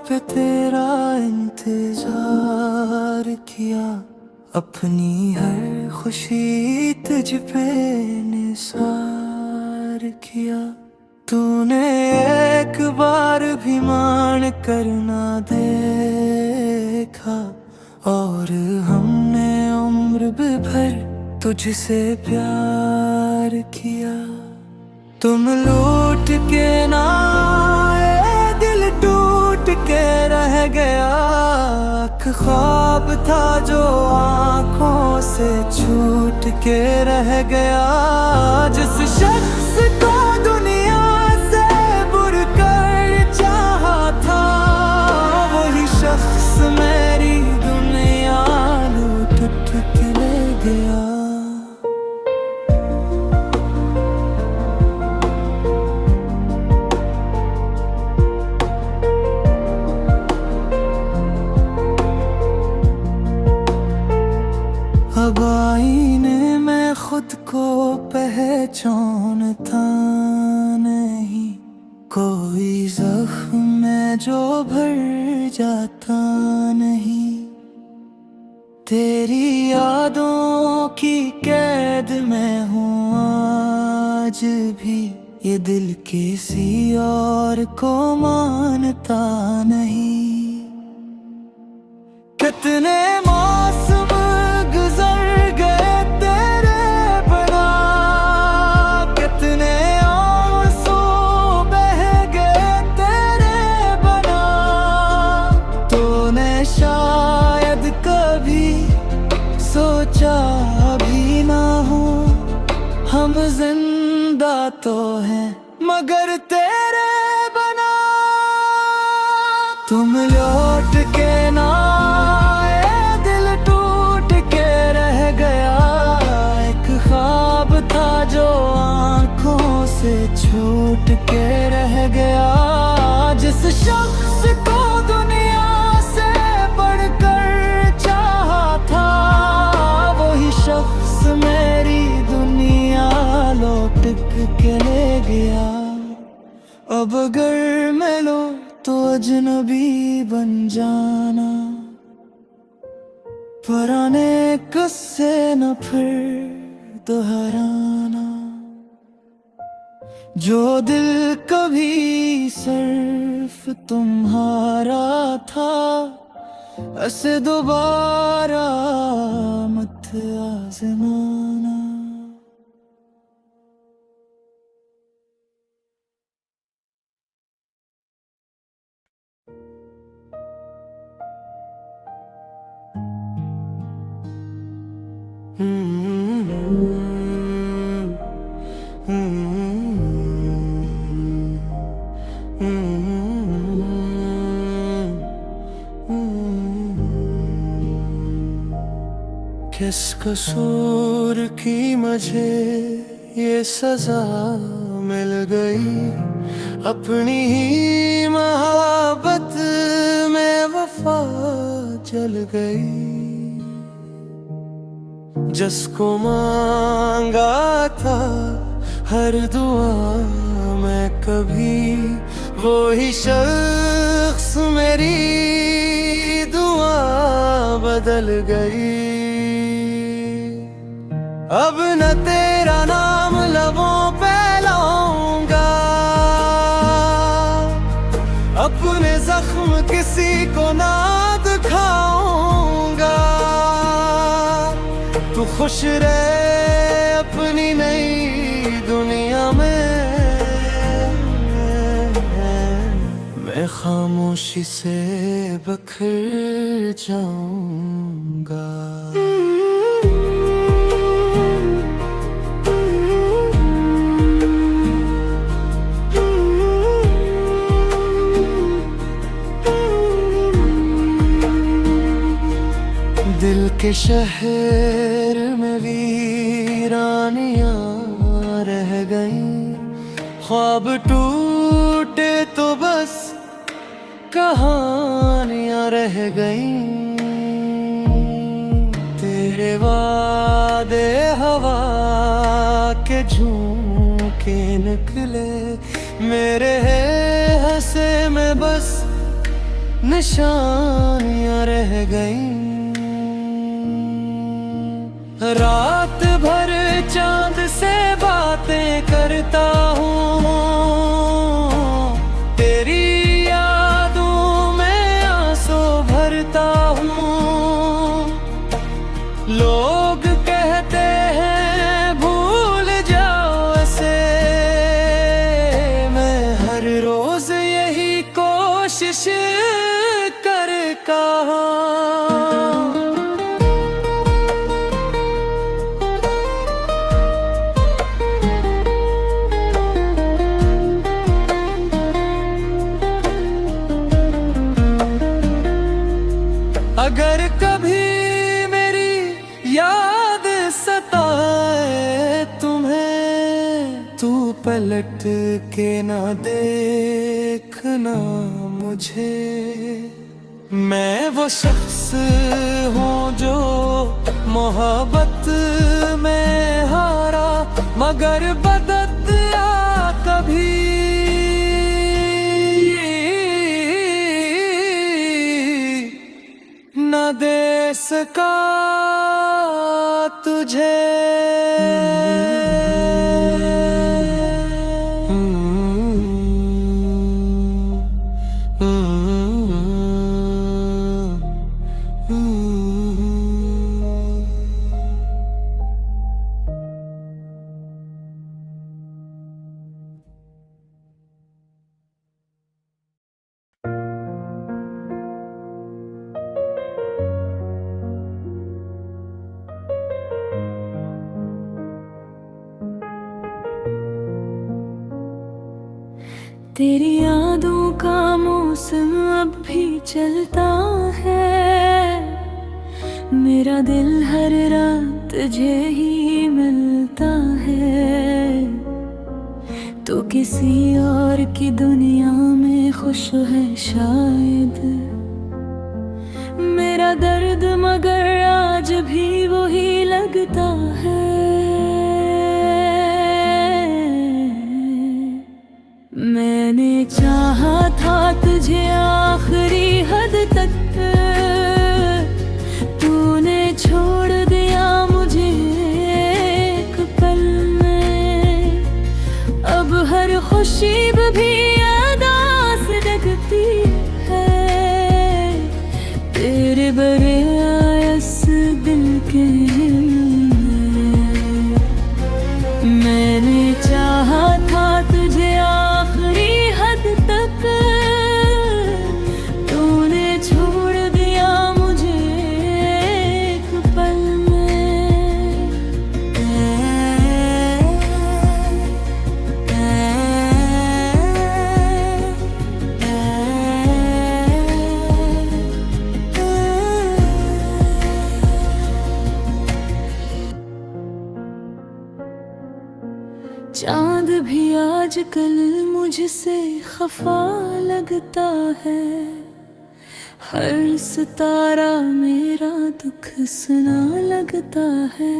पे तेरा इंतजार किया, अपनी हर खुशी तुझ पे निसार किया। तूने एक बार भी मान कर ना देखा, और हमने उम्र भर तुझसे प्यार किया। तुम लूट के ना आए, दिल टूट के रह गया। एक ख्वाब था जो आंखों से छूट के रह गया। जिस शख्स को दुनिया से बुर कर चाहा था, वही शख्स मेरी दुनिया लूट के ले गया। अब आईने में खुद को पहचानता नहीं, कोई जख्म में जो भर जाता नहीं। तेरी यादों की कैद में हूँ आज भी, ये दिल किसी और को मानता नहीं। कितने मौसम गुजर गए तेरे बिना, कितने आंसू बह गए तेरे बिना। तूने शायद कभी सोचा भी ना हो, हम जिंदा तो हैं मगर तेरे बिना। तुम लौट के ना आए, दिल टूट के रह गया। एक ख्वाब था जो आंखों से छूट के रह गया। जिस शख्स को दुनिया से बढ़कर चाहा था, वही शख्स मेरी दुनिया लौट के ले गया। अब अगर मिलो तो अजनबी बन जाना, पुराने किस्से न फिर दोहराना। जो दिल कभी सिर्फ तुम्हारा था, ऐसे दोबारा मत आजमाना। किस कसूर की मुझे ये सजा मिल गई, अपनी ही मोहब्बत में वफा जल गई। जिसको मांगा था हर दुआ में कभी, वो ही शख्स मेरी दुआ बदल गई। अब न तेरा नाम लबों पे लाऊंगा, अपने जख्म किसी को ना दिखाऊंगा। तू खुश रहे अपनी नई दुनिया में, मैं खामोशी से बखर जाऊंगा। दिल के शहर में वीरानियां रह गईं, ख्वाब टूटे तो बस कहानियां रह गईं। तेरे वादे हवा के झोंके निकले, मेरे हंसे में बस निशानियां रह गई। रात भर चांद से बातें करता हूँ, तेरी यादों में आंसू भरता हूँ। लोग कहते हैं भूल जाओ ऐसे, मैं हर रोज यही कोशिश करता हूँ। अगर कभी मेरी याद सताए तुम्हें, तू पलट के ना देखना मुझे। मैं वो शख्स हूँ जो मोहब्बत में हारा, मगर बदला कभी न दे सका तुझे। तेरी यादों का मौसम अब भी चलता है, मेरा दिल हर रात तुझे ही मिलता है। तो किसी और की दुनिया में खुश है शायद, मेरा दर्द मगर आज भी वही लगता है। मैंने चाहा था तुझे आखिरी हद तक, तूने छोड़ दिया मुझे एक पल में। अब हर खुशी भी अदास लगती है, तेरे बरे आयस दिल के में। मैंने चाहा था तुझे आखिरी हद तक, तूने छोड़ दिया मुझे एक पल में। चांद भी आजकल मुझसे खफा लगता है, हर सितारा मेरा दुख सुना लगता है।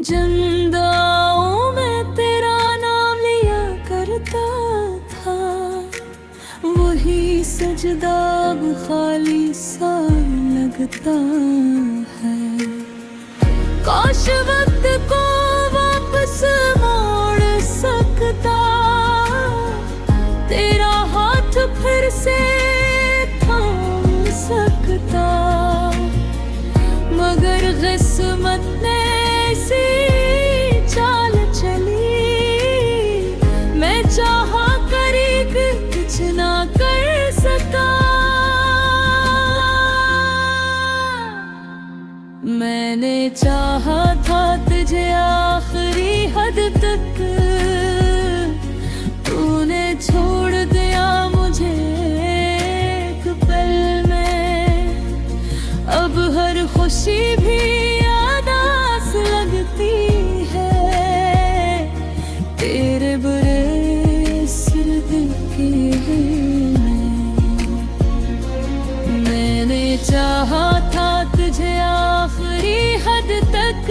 जंदाओं में तेरा नाम लिया करता था, वही सजदा अब खाली सा लगता है। काश वक्त को वापस मोड़ सकता, तेरा हाथ फिर से थाम सकता, मगर किस्मत ने ऐसी चाल चली, मैं चाहा करी कुछ ना कर सका। मैंने चाहा था तुझे आखिरी हद तक, तूने छोड़ दिया मुझे एक पल में। अब हर खुशी भी अदास लगती है, तेरे बुरे सिर दिल के में। मैंने चाहा था तुझे आखिरी हद तक,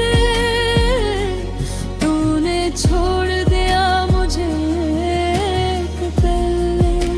तूने छोड़ दिया मुझे एक पल में।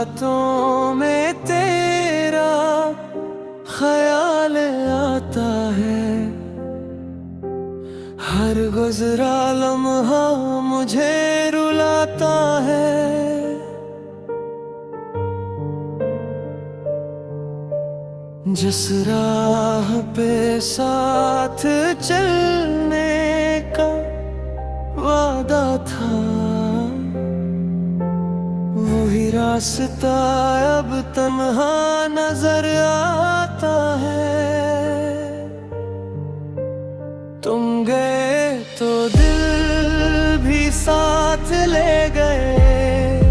बातों में तेरा ख्याल आता है, हर गुजरा लम्हा मुझे रुलाता है। जिस राह पे साथ चलने का वादा था, वही रास्ता अब तन्हा नजर आता है। तुम गए तो दिल भी साथ ले गए,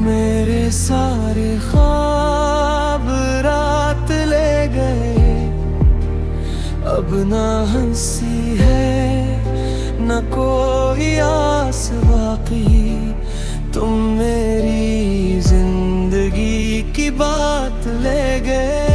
मेरे सारे ख्वाब रात ले गए। अब ना हंसी है न कोई आस बाकी, तुम मेरी जिंदगी की बात ले गए।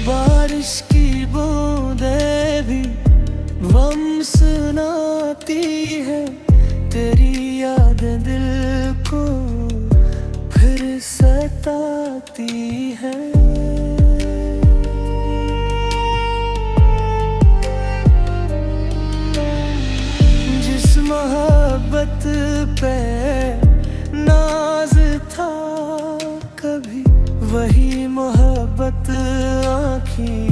बारिश की बूंदें भी गम सुनाती है, तेरी यादें दिल को फिर सताती है। जिस मोहब्बत पे नाज था कभी, वही मोहब्बत आँखी